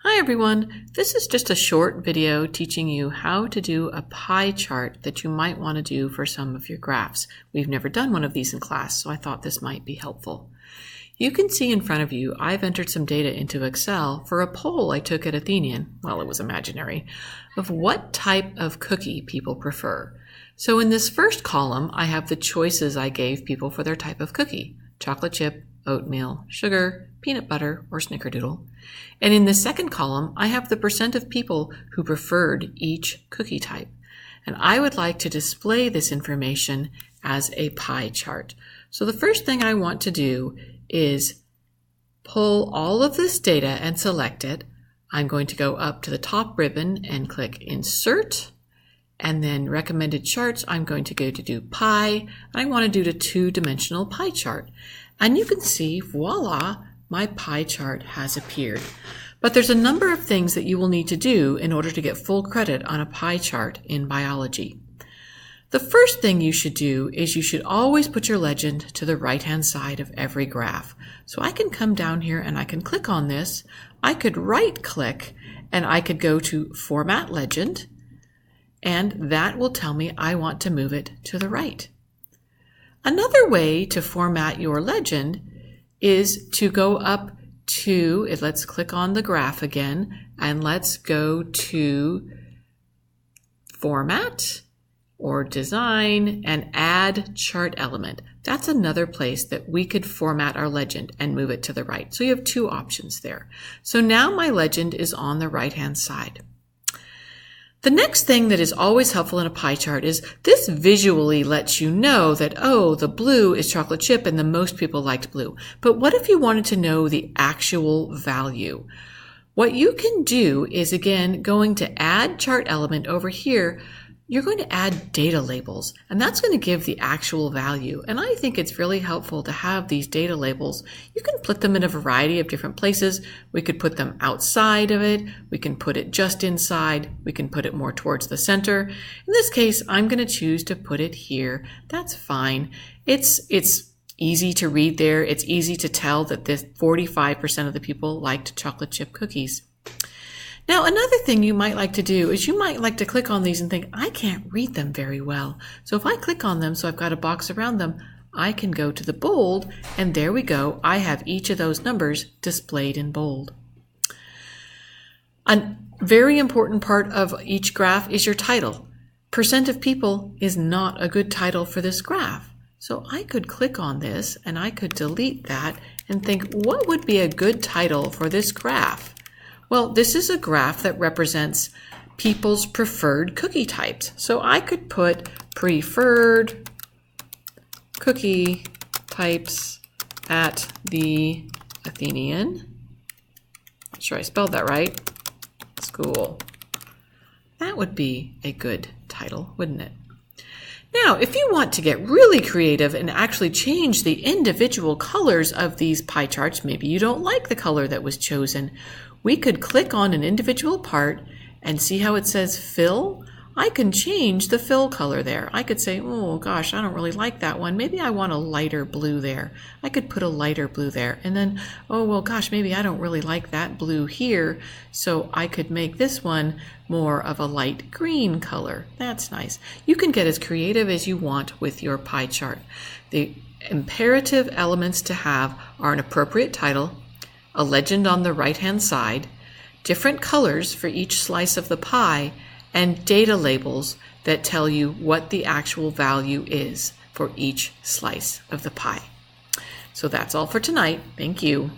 Hi everyone, this is just a short video teaching you how to do a pie chart that you might want to do for some of your graphs. We've never done one of these in class, so I thought this might be helpful. You can see in front of you, I've entered some data into Excel for a poll I took at Athenian, well, it was imaginary, of what type of cookie people prefer. So in this first column, I have the choices I gave people for their type of cookie: chocolate chip, oatmeal, sugar, peanut butter, or snickerdoodle. And in the second column, I have the percent of people who preferred each cookie type. And I would like to display this information as a pie chart. So the first thing I want to do is pull all of this data and select it. I'm going to go up to the top ribbon and click Insert, and then Recommended Charts. I'm going to go to do Pie, and I want to do the two-dimensional pie chart. And you can see, voila, my pie chart has appeared. But there's a number of things that you will need to do in order to get full credit on a pie chart in biology. The first thing you should do is you should always put your legend to the right-hand side of every graph. So I can come down here and I can click on this. I could right-click and I could go to Format Legend, and that will tell me I want to move it to the right. Another way to format your legend is to go up to, let's click on the graph again, and let's go to Format or Design and Add Chart Element. That's another place that we could format our legend and move it to the right. So you have two options there. So now my legend is on the right-hand side. The next thing that is always helpful in a pie chart is this visually lets you know that, oh, the blue is chocolate chip and the most people liked blue. But what if you wanted to know the actual value? What you can do is, again, going to Add Chart Element over here, you're going to add data labels, and that's going to give the actual value. And I think it's really helpful to have these data labels. You can put them in a variety of different places. We could put them outside of it. We can put it just inside. We can put it more towards the center. In this case, I'm going to choose to put it here. That's fine. It's easy to read there. It's easy to tell that this 45% of the people liked chocolate chip cookies. Now, another thing you might like to do is you might like to click on these and think, I can't read them very well. So if I click on them, so I've got a box around them, I can go to the bold, and there we go. I have each of those numbers displayed in bold. A very important part of each graph is your title. Percent of people is not a good title for this graph. So I could click on this and I could delete that and think, what would be a good title for this graph? Well, this is a graph that represents people's preferred cookie types. So I could put preferred cookie types at the Athenian. Not sure I spelled that right. School. That would be a good title, wouldn't it? Now, if you want to get really creative and actually change the individual colors of these pie charts, maybe you don't like the color that was chosen, we could click on an individual part and see how it says fill. I can change the fill color there. I could say, oh gosh, I don't really like that one. Maybe I want a lighter blue there. I could put a lighter blue there. And then, oh well gosh, maybe I don't really like that blue here. So I could make this one more of a light green color. That's nice. You can get as creative as you want with your pie chart. The imperative elements to have are an appropriate title, a legend on the right-hand side, different colors for each slice of the pie, and data labels that tell you what the actual value is for each slice of the pie. So that's all for tonight. Thank you.